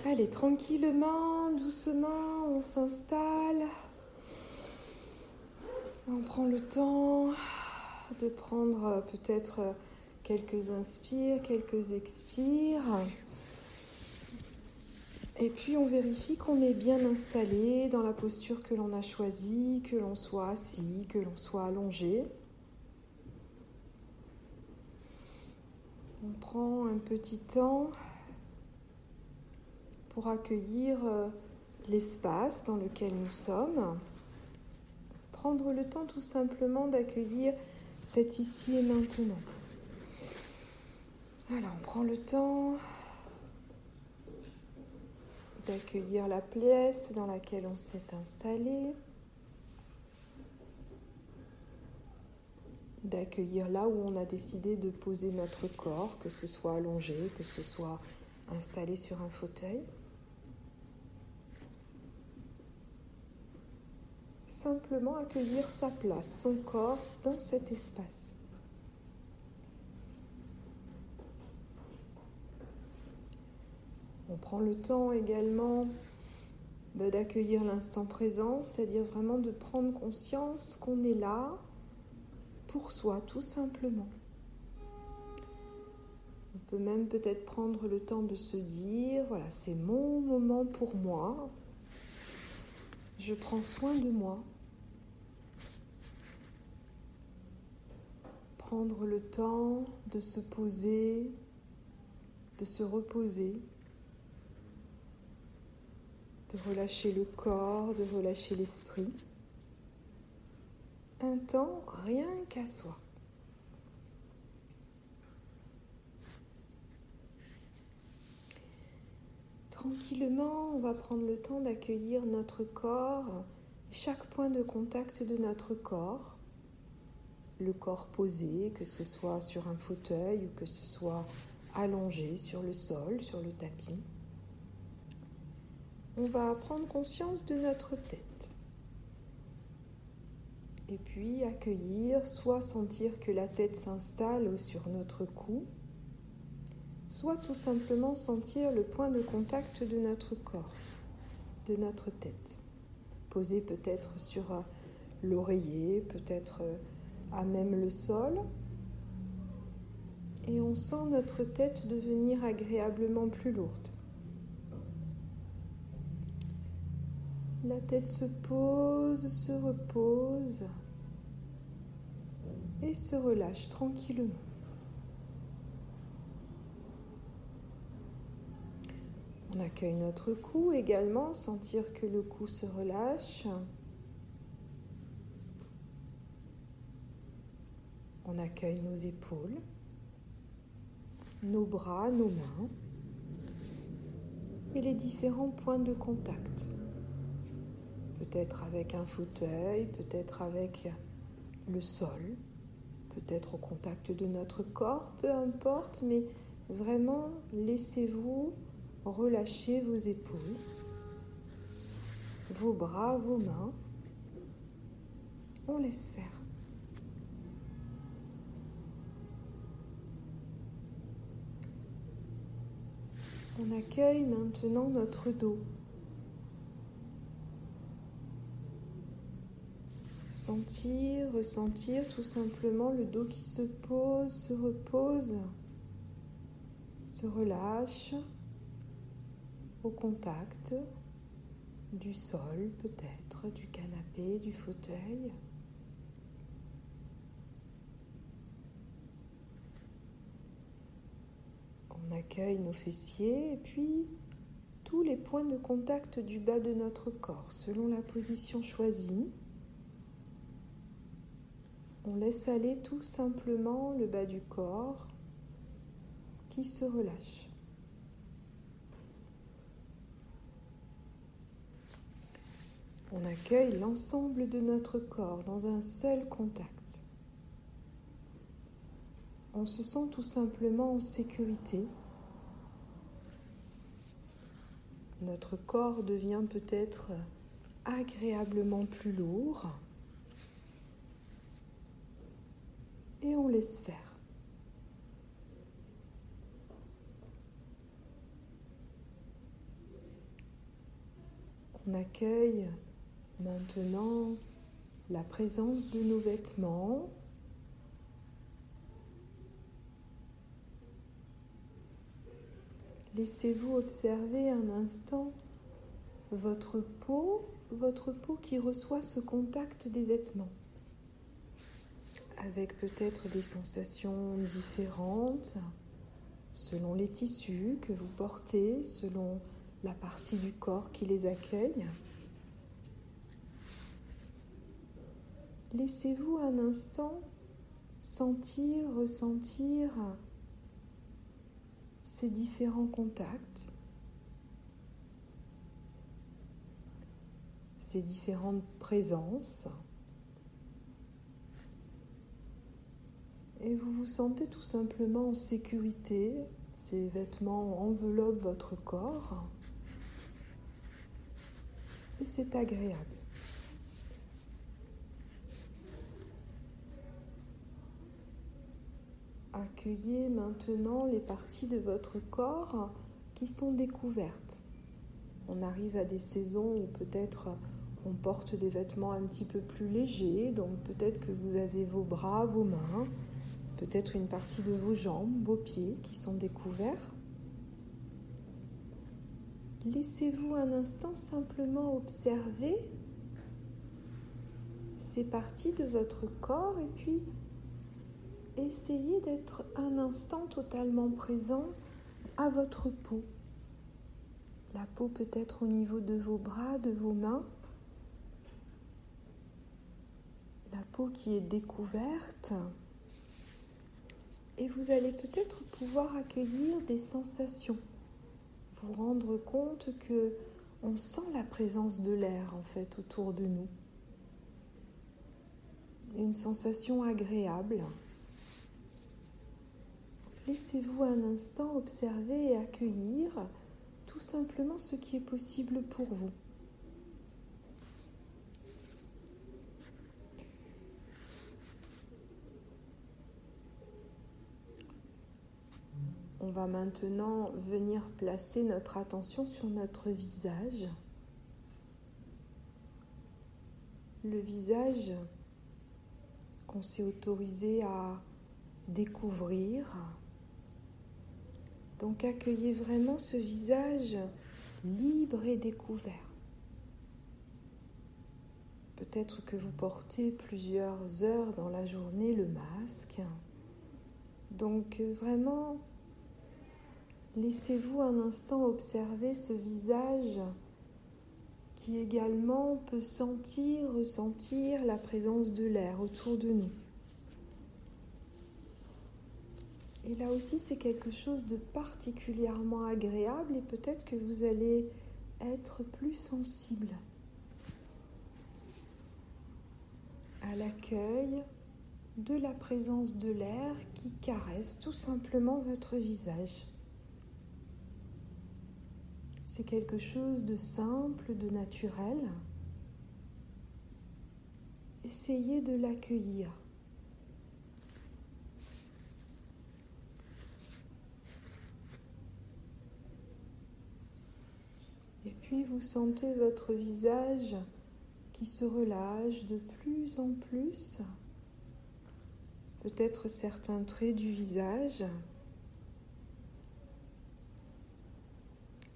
Allez, tranquillement, doucement, on s'installe. On prend le temps de prendre peut-être quelques inspires, quelques expires. Et puis on vérifie qu'on est bien installé dans la posture que l'on a choisie, que l'on soit assis, que l'on soit allongé. On prend un petit temps pour accueillir l'espace dans lequel nous sommes. Prendre le temps tout simplement d'accueillir cet ici et maintenant. Voilà, on prend le temps d'accueillir la pièce dans laquelle on s'est installé, d'accueillir là où on a décidé de poser notre corps, que ce soit allongé, que ce soit installé sur un fauteuil. Simplement accueillir sa place, son corps dans cet espace. On prend le temps également d'accueillir l'instant présent, c'est-à-dire vraiment de prendre conscience qu'on est là pour soi, tout simplement. On peut même peut-être prendre le temps de se dire, voilà, c'est mon moment pour moi, je prends soin de moi. Prendre le temps de se poser, de se reposer, de relâcher le corps, de relâcher l'esprit. Un temps rien qu'à soi. Tranquillement, on va prendre le temps d'accueillir notre corps, chaque point de contact de notre corps. Le corps posé, que ce soit sur un fauteuil ou que ce soit allongé sur le sol, sur le tapis. On va prendre conscience de notre tête. Et puis accueillir, soit sentir que la tête s'installe sur notre cou, soit tout simplement sentir le point de contact de notre corps, de notre tête. Posé peut-être sur l'oreiller, peut-être à même le sol. Et on sent notre tête devenir agréablement plus lourde. La tête se pose, se repose et se relâche tranquillement. On accueille notre cou également, sentir que le cou se relâche. On accueille nos épaules, nos bras, nos mains et les différents points de contact. Peut-être avec un fauteuil, peut-être avec le sol, peut-être au contact de notre corps, peu importe, mais vraiment laissez-vous relâcher vos épaules, vos bras, vos mains. On laisse faire. On accueille maintenant notre dos. Sentir, ressentir tout simplement le dos qui se pose, se repose, se relâche au contact du sol peut-être, du canapé, du fauteuil. On accueille nos fessiers et puis tous les points de contact du bas de notre corps selon la position choisie. On laisse aller tout simplement le bas du corps qui se relâche. On accueille l'ensemble de notre corps dans un seul contact. On se sent tout simplement en sécurité. Notre corps devient peut-être agréablement plus lourd. Et on laisse faire. On accueille maintenant la présence de nos vêtements. Laissez-vous observer un instant votre peau qui reçoit ce contact des vêtements, avec peut-être des sensations différentes selon les tissus que vous portez, selon la partie du corps qui les accueille. Laissez-vous un instant sentir, ressentir ces différents contacts, ces différentes présences. Et vous vous sentez tout simplement en sécurité. Ces vêtements enveloppent votre corps. Et c'est agréable. Accueillez maintenant les parties de votre corps qui sont découvertes. On arrive à des saisons où peut-être on porte des vêtements un petit peu plus légers, donc peut-être que vous avez vos bras, vos mains, peut-être une partie de vos jambes, vos pieds qui sont découverts. Laissez-vous un instant simplement observer ces parties de votre corps et puis essayez d'être un instant totalement présent à votre peau. La peau peut être au niveau de vos bras, de vos mains. La peau qui est découverte. Et vous allez peut-être pouvoir accueillir des sensations. Vous rendre compte que on sent la présence de l'air en fait autour de nous. Une sensation agréable. Laissez-vous un instant observer et accueillir tout simplement ce qui est possible pour vous. On va maintenant venir placer notre attention sur notre visage. Le visage qu'on s'est autorisé à découvrir. Donc accueillez vraiment ce visage libre et découvert. Peut-être que vous portez plusieurs heures dans la journée le masque. Donc vraiment, laissez-vous un instant observer ce visage qui également peut ressentir la présence de l'air autour de nous. Et là aussi, c'est quelque chose de particulièrement agréable et peut-être que vous allez être plus sensible à l'accueil de la présence de l'air qui caresse tout simplement votre visage. C'est quelque chose de simple, de naturel. Essayez de l'accueillir. Et puis vous sentez votre visage qui se relâche de plus en plus. Peut-être certains traits du visage.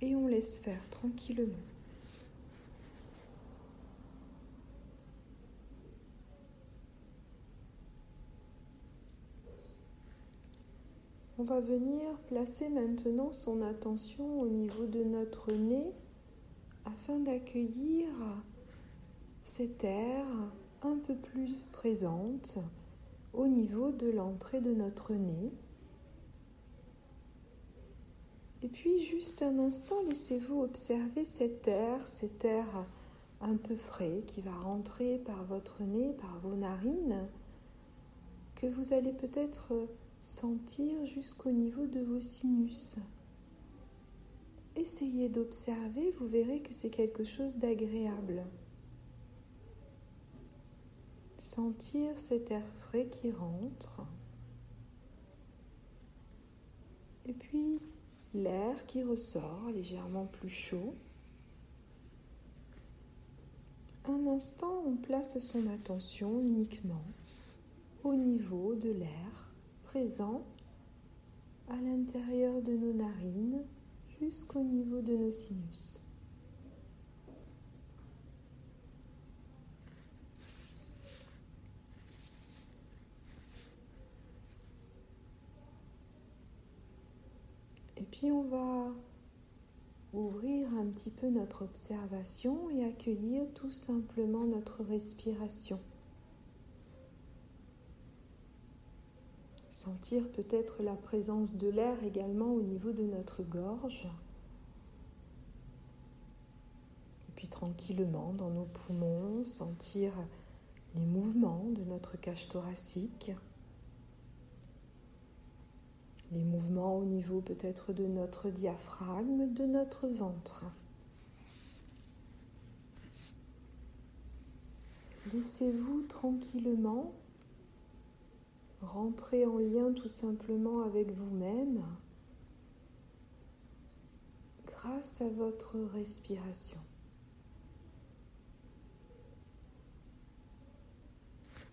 Et on laisse faire tranquillement. On va venir placer maintenant son attention au niveau de notre nez afin d'accueillir cette air un peu plus présente au niveau de l'entrée de notre nez. Et puis juste un instant, laissez-vous observer cet air un peu frais qui va rentrer par votre nez, par vos narines, que vous allez peut-être sentir jusqu'au niveau de vos sinus. Essayez d'observer, vous verrez que c'est quelque chose d'agréable. Sentir cet air frais qui rentre. Et puis l'air qui ressort légèrement plus chaud. Un instant, on place son attention uniquement au niveau de l'air présent à l'intérieur de nos narines jusqu'au niveau de nos sinus. Et puis on va ouvrir un petit peu notre observation et accueillir tout simplement notre respiration. Sentir peut-être la présence de l'air également au niveau de notre gorge. Et puis tranquillement dans nos poumons, sentir les mouvements de notre cage thoracique. Les mouvements au niveau peut-être de notre diaphragme, de notre ventre. Laissez-vous tranquillement rentrer en lien tout simplement avec vous-même grâce à votre respiration.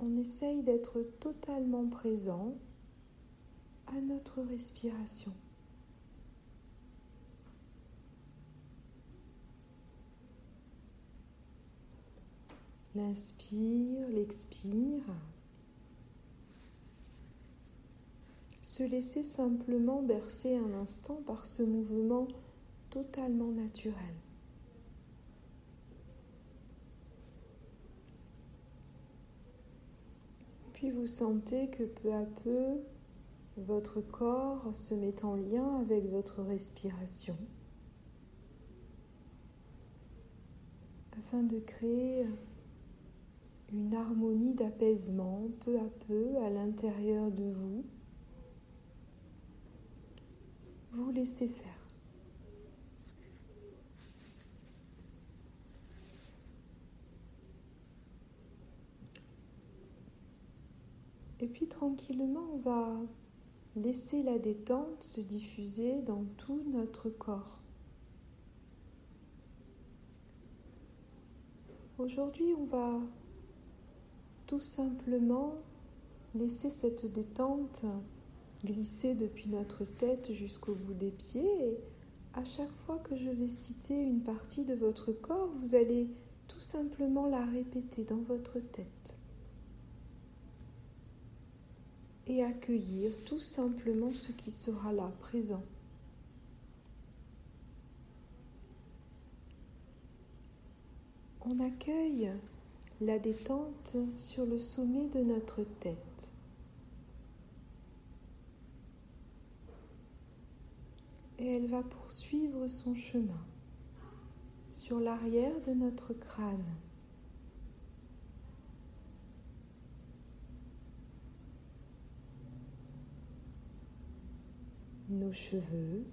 On essaye d'être totalement présent à notre respiration. L'inspire, l'expire. Se laisser simplement bercer un instant par ce mouvement totalement naturel. Puis vous sentez que peu à peu, votre corps se met en lien avec votre respiration afin de créer une harmonie d'apaisement peu à peu à l'intérieur de vous. Vous laissez faire. Et puis tranquillement, on va laisser la détente se diffuser dans tout notre corps. Aujourd'hui, on va tout simplement laisser cette détente glisser depuis notre tête jusqu'au bout des pieds. Et à chaque fois que je vais citer une partie de votre corps, vous allez tout simplement la répéter dans votre tête. Et accueillir tout simplement ce qui sera là, présent. On accueille la détente sur le sommet de notre tête. Et elle va poursuivre son chemin sur l'arrière de notre crâne. Nos cheveux,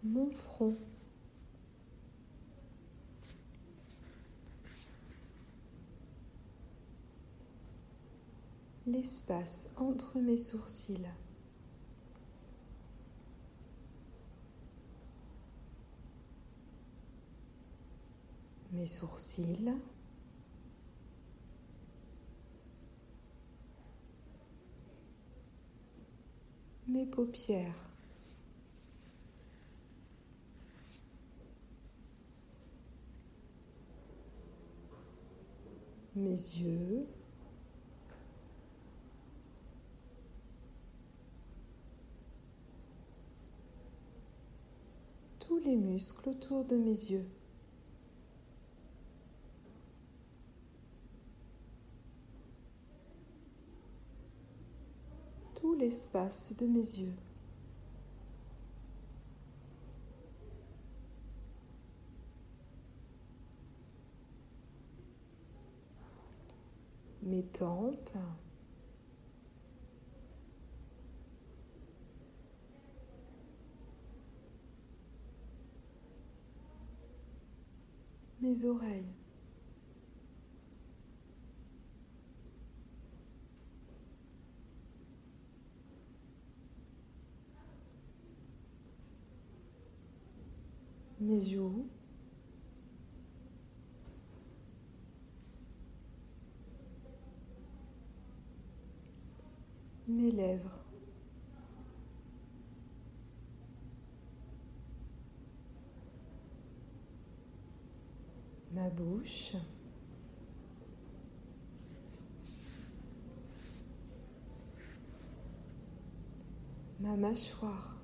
mon front, l'espace entre mes sourcils, mes sourcils, mes paupières, mes yeux, tous les muscles autour de mes yeux. Tout l'espace de mes yeux. Mes tempes, mes oreilles, mes joues, mes lèvres, ma bouche, ma mâchoire,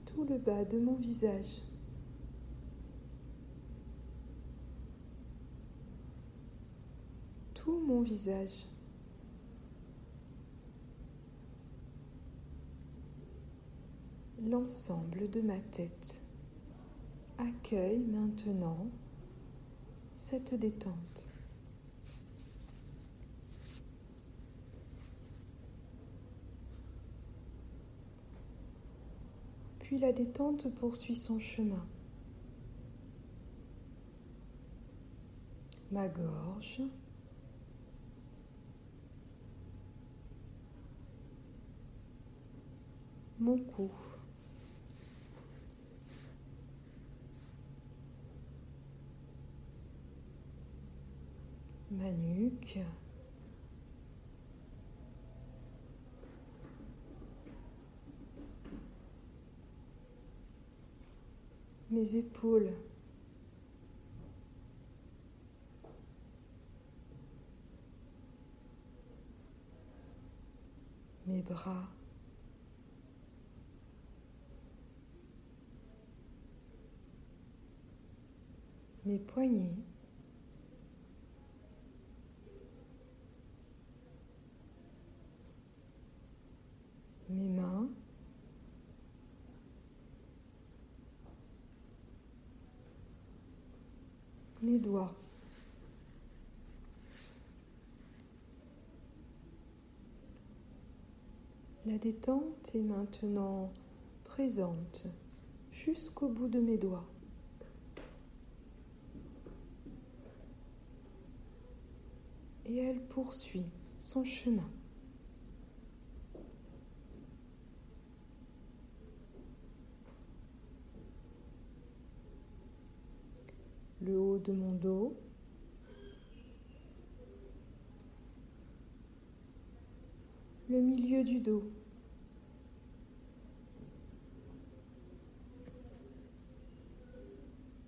tout le bas de mon visage, tout mon visage, l'ensemble de ma tête accueille maintenant cette détente. Puis la détente poursuit son chemin. Ma gorge, mon cou, ma nuque, mes épaules, mes bras, mes poignets, mes mains, mes doigts. La détente est maintenant présente jusqu'au bout de mes doigts. Et elle poursuit son chemin. Le haut de mon dos, le milieu du dos,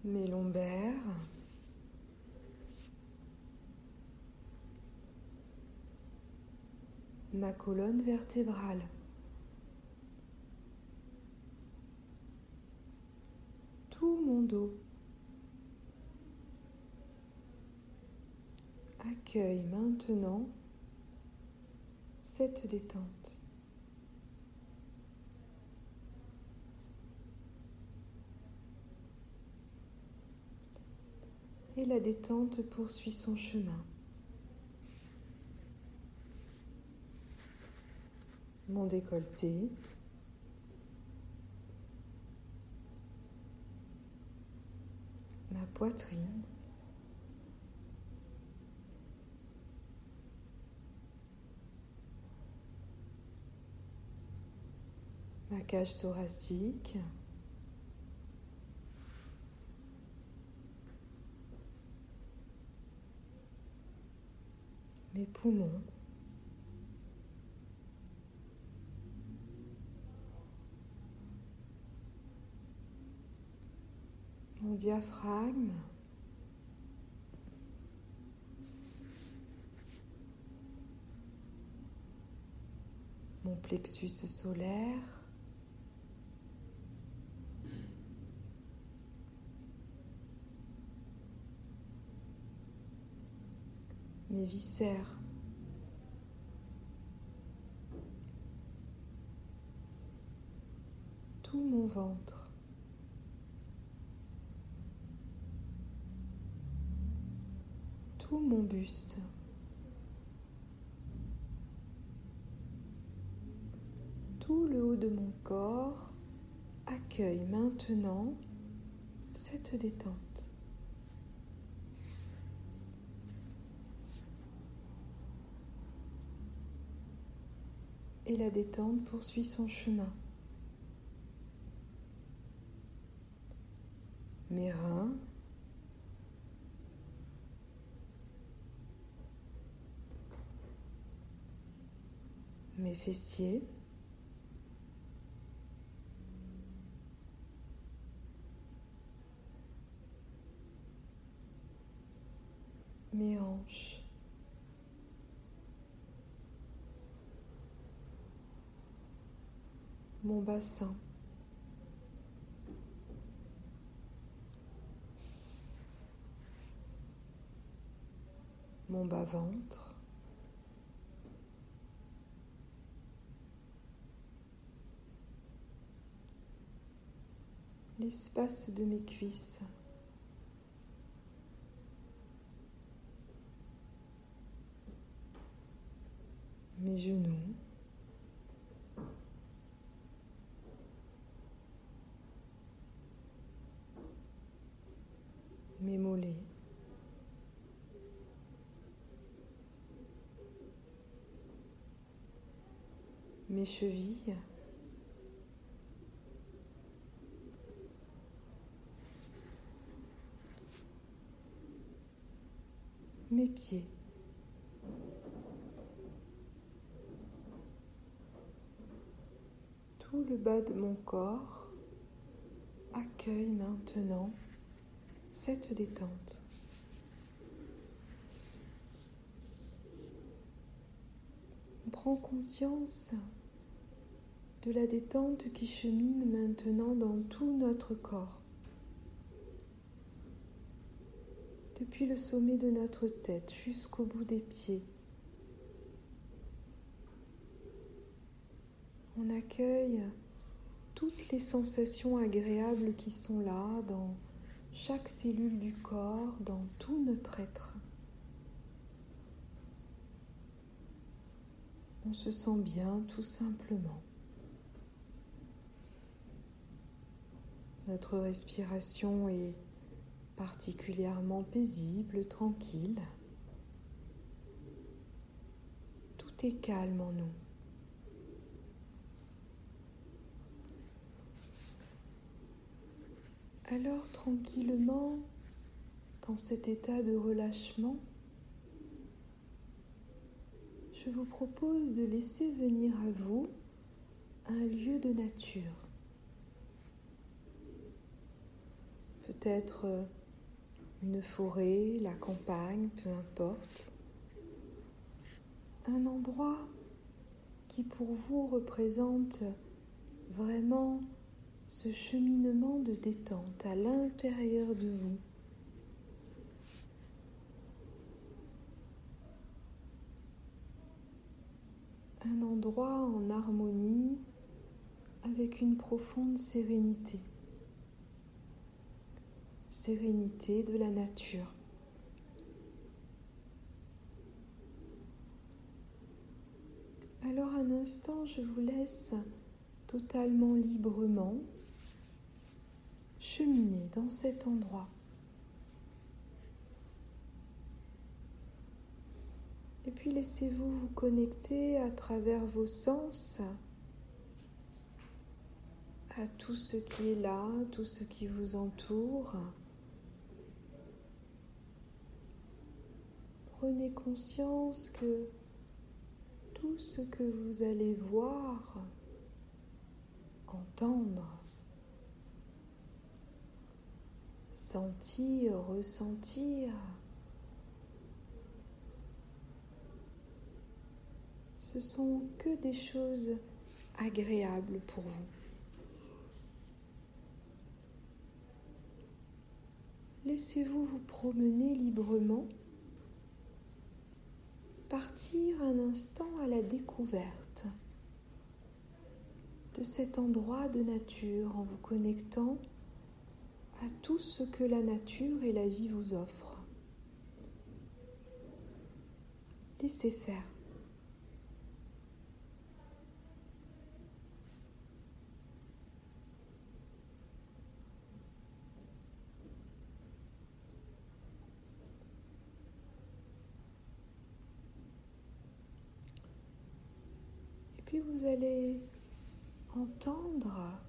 mes lombaires, ma colonne vertébrale, tout mon dos accueille maintenant cette détente. Et la détente poursuit son chemin. Mon décolleté, ma poitrine, ma cage thoracique, mes poumons, mon diaphragme, mon plexus solaire, mes viscères, tout mon ventre, tout mon buste, tout le haut de mon corps accueille maintenant cette détente. et la détente poursuit son chemin. Mes reins, mes fessiers, mes hanches, mon bassin, mon bas-ventre, l'espace de mes cuisses, mes genoux, mes mollets, mes chevilles, mes pieds. Tout le bas de mon corps accueille maintenant cette détente. On prend conscience de la détente qui chemine maintenant dans tout notre corps. Depuis le sommet de notre tête jusqu'au bout des pieds. On accueille toutes les sensations agréables qui sont là dans chaque cellule du corps, dans tout notre être. On se sent bien tout simplement. Notre respiration est particulièrement paisible, tranquille. Tout est calme en nous. Alors tranquillement, dans cet état de relâchement, je vous propose de laisser venir à vous un lieu de nature. Peut-être une forêt, la campagne, peu importe. Un endroit qui pour vous représente vraiment ce cheminement de détente à l'intérieur de vous. Un endroit en harmonie avec une profonde sérénité. Sérénité de la nature. Alors un instant, je vous laisse totalement librement cheminer dans cet endroit. Et puis laissez-vous vous connecter à travers vos sens à tout ce qui est là, tout ce qui vous entoure. Prenez conscience que tout ce que vous allez voir, entendre, sentir, ressentir, ce sont que des choses agréables pour vous. Laissez-vous vous promener librement, partir un instant à la découverte de cet endroit de nature en vous connectant à tout ce que la nature et la vie vous offrent. Laissez faire. Puis vous allez entendre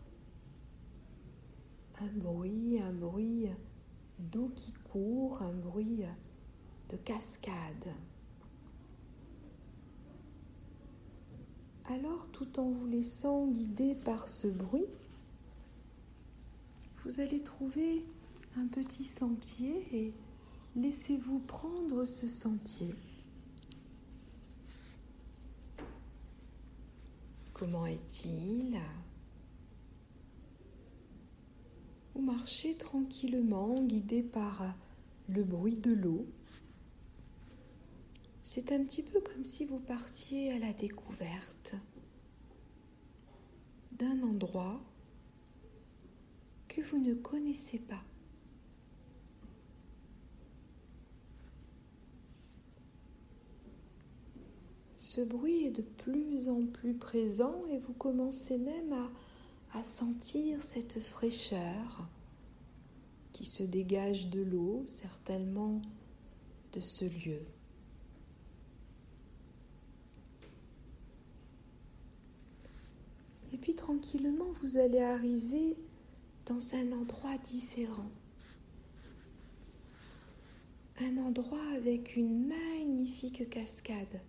un bruit d'eau qui court, un bruit de cascade. Alors, tout en vous laissant guider par ce bruit, vous allez trouver un petit sentier et laissez-vous prendre ce sentier. Comment est-il ? Vous marchez tranquillement, guidé par le bruit de l'eau. C'est un petit peu comme si vous partiez à la découverte d'un endroit que vous ne connaissez pas. Ce bruit est de plus en plus présent et vous commencez même à sentir cette fraîcheur qui se dégage de l'eau, certainement de ce lieu. Et puis tranquillement, vous allez arriver dans un endroit différent. Un endroit avec une magnifique cascade.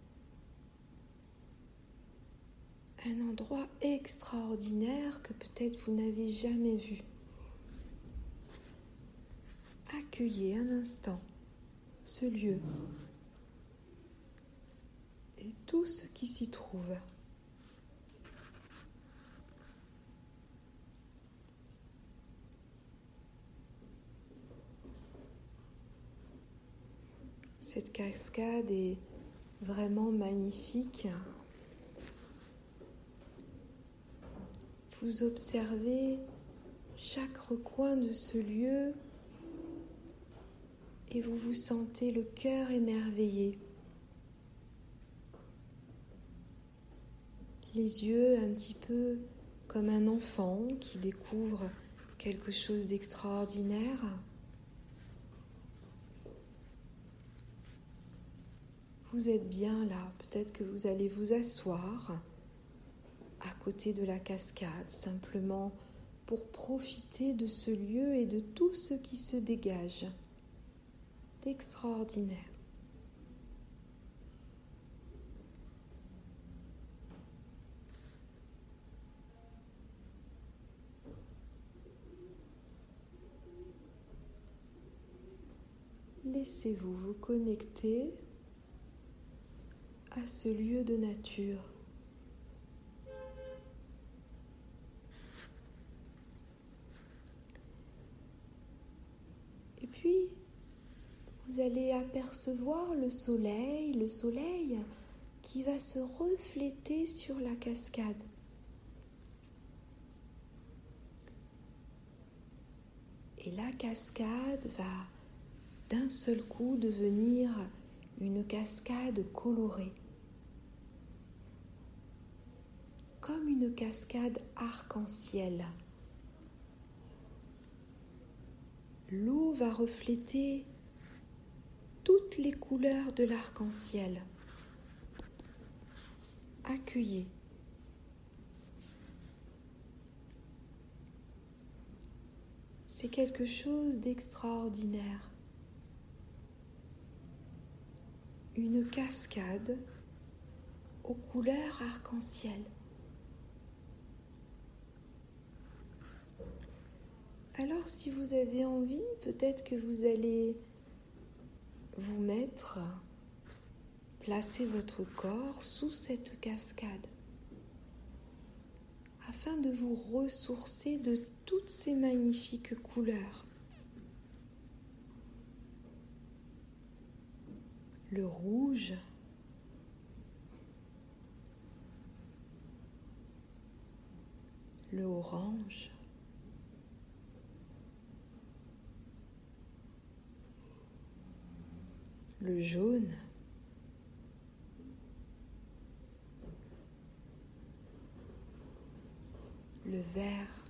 Un endroit extraordinaire que peut-être vous n'avez jamais vu. Accueillez un instant ce lieu et tout ce qui s'y trouve. Cette cascade est vraiment magnifique. Vous observez chaque recoin de ce lieu et vous vous sentez le cœur émerveillé. Les yeux un petit peu comme un enfant qui découvre quelque chose d'extraordinaire. Vous êtes bien là, peut-être que vous allez vous asseoir à côté de la cascade, simplement pour profiter de ce lieu et de tout ce qui se dégage d'extraordinaire. Laissez-vous vous connecter à ce lieu de nature. Et puis, vous allez apercevoir le soleil qui va se refléter sur la cascade. Et la cascade va d'un seul coup devenir une cascade colorée. Comme une cascade arc-en-ciel. L'eau va refléter toutes les couleurs de l'arc-en-ciel. Accueillez. C'est quelque chose d'extraordinaire. Une cascade aux couleurs arc-en-ciel. Alors, si vous avez envie, peut-être que vous allez vous placer votre corps sous cette cascade afin de vous ressourcer de toutes ces magnifiques couleurs. Le rouge, le orange, le jaune, le vert,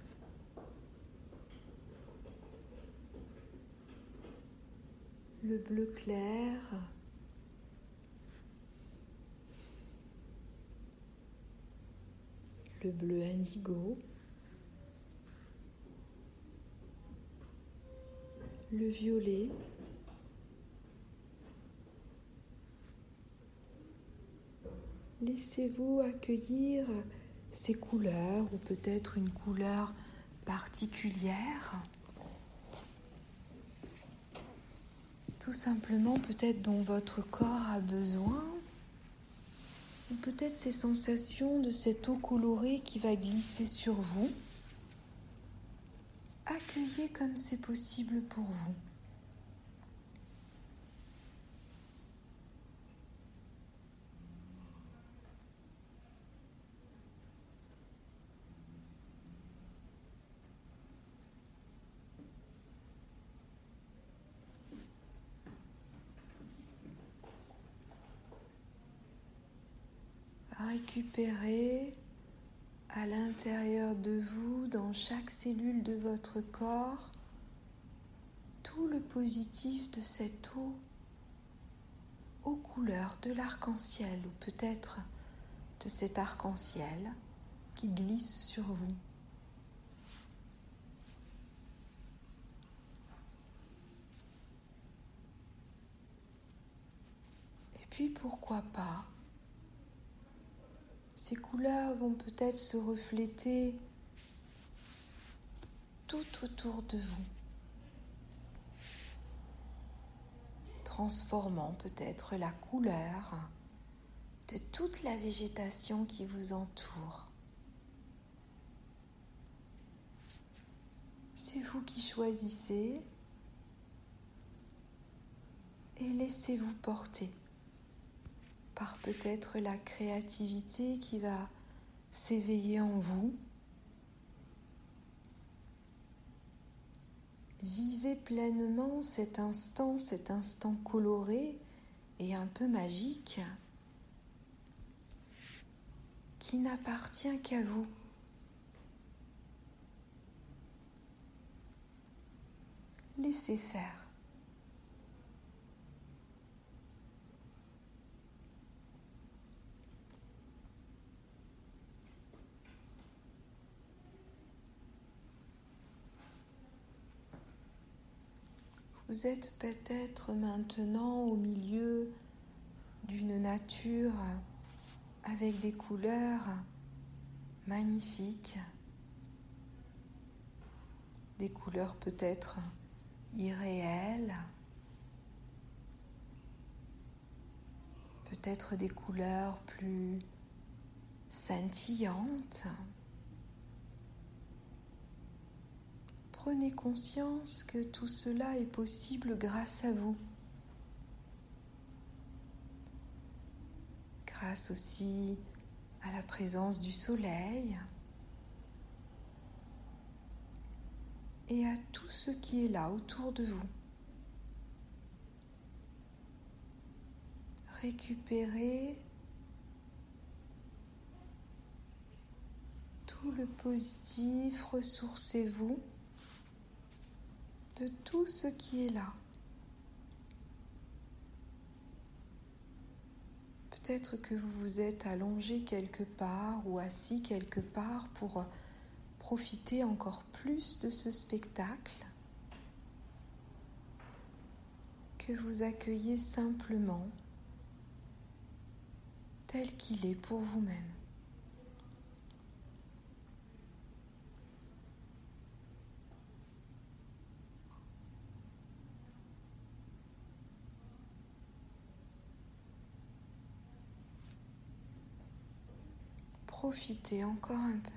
le bleu clair, le bleu indigo, le violet, laissez-vous accueillir ces couleurs ou peut-être une couleur particulière. Tout simplement peut-être dont votre corps a besoin. Ou peut-être ces sensations de cette eau colorée qui va glisser sur vous. Accueillez comme c'est possible pour vous. Récupérez à l'intérieur de vous, dans chaque cellule de votre corps, tout le positif de cette eau aux couleurs de l'arc-en-ciel ou peut-être de cet arc-en-ciel qui glisse sur vous. Et puis pourquoi pas, ces couleurs vont peut-être se refléter tout autour de vous, transformant peut-être la couleur de toute la végétation qui vous entoure. C'est vous qui choisissez et laissez-vous porter par peut-être la créativité qui va s'éveiller en vous. Vivez pleinement cet instant coloré et un peu magique qui n'appartient qu'à vous. Laissez faire. Vous êtes peut-être maintenant au milieu d'une nature avec des couleurs magnifiques, des couleurs peut-être irréelles, peut-être des couleurs plus scintillantes. Prenez conscience que tout cela est possible grâce à vous. Grâce aussi à la présence du soleil et à tout ce qui est là autour de vous. Récupérez tout le positif, ressourcez-vous de tout ce qui est là. Peut-être que vous vous êtes allongé quelque part ou assis quelque part pour profiter encore plus de ce spectacle que vous accueillez simplement tel qu'il est pour vous-même. Profitez encore un peu.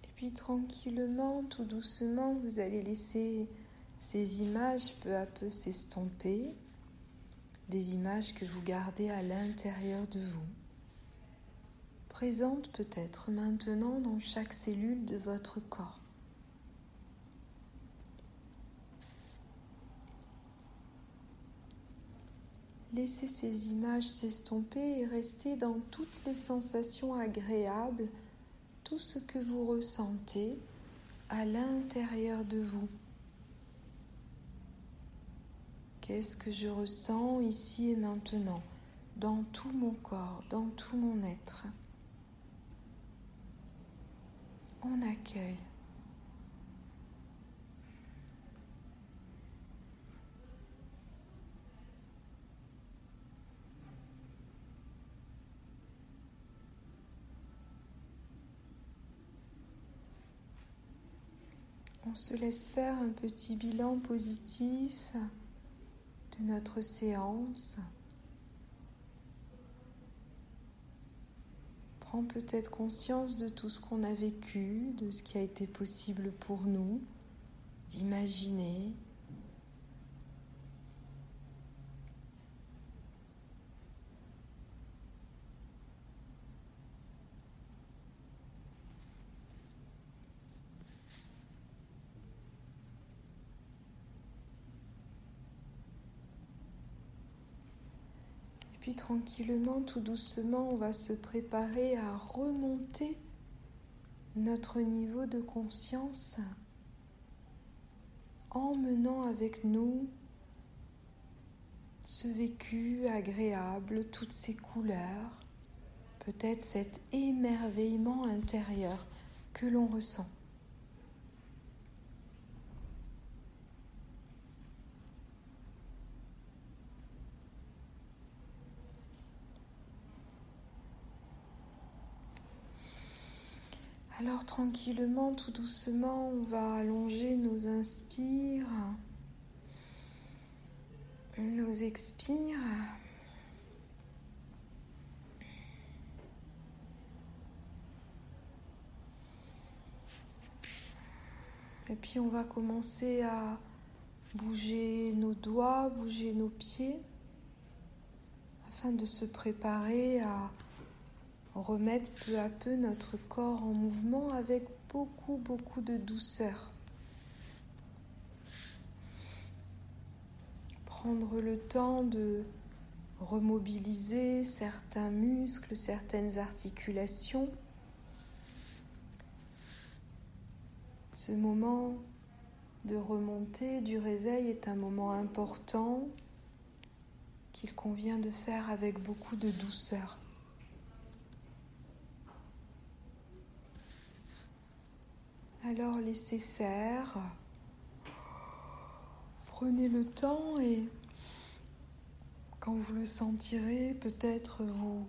Et puis tranquillement, tout doucement, vous allez laisser ces images peu à peu s'estomper, des images que vous gardez à l'intérieur de vous, présentes peut-être maintenant dans chaque cellule de votre corps. Laissez ces images s'estomper et restez dans toutes les sensations agréables, tout ce que vous ressentez à l'intérieur de vous. Qu'est-ce que je ressens ici et maintenant, dans tout mon corps, dans tout mon être? On accueille. On se laisse faire un petit bilan positif de notre séance. Prends peut-être conscience de tout ce qu'on a vécu, de ce qui a été possible pour nous, d'imaginer. Puis tranquillement, tout doucement, on va se préparer à remonter notre niveau de conscience, emmenant avec nous ce vécu agréable, toutes ces couleurs, peut-être cet émerveillement intérieur que l'on ressent. Alors tranquillement, tout doucement, on va allonger nos inspires, nos expires. Et puis on va commencer à bouger nos doigts, bouger nos pieds, afin de se préparer à remettre peu à peu notre corps en mouvement avec beaucoup de douceur. Prendre le temps de remobiliser certains muscles, certaines articulations. Ce moment de remontée, du réveil est un moment important qu'il convient de faire avec beaucoup de douceur. Alors laissez faire, prenez le temps et quand vous le sentirez, peut-être vous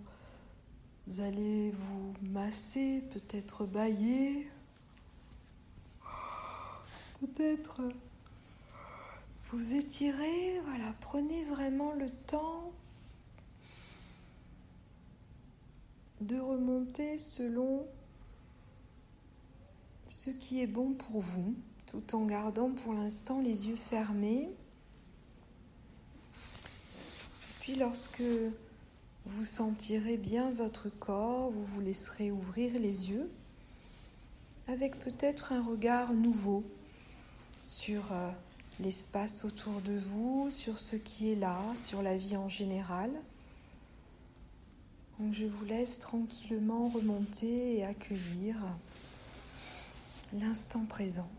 allez vous masser, peut-être bâiller, peut-être vous étirer. Voilà, prenez vraiment le temps de remonter selon ce qui est bon pour vous, tout en gardant pour l'instant les yeux fermés. Puis lorsque vous sentirez bien votre corps, vous vous laisserez ouvrir les yeux avec peut-être un regard nouveau sur l'espace autour de vous, sur ce qui est là, sur la vie en général. Donc je vous laisse tranquillement remonter et accueillir l'instant présent.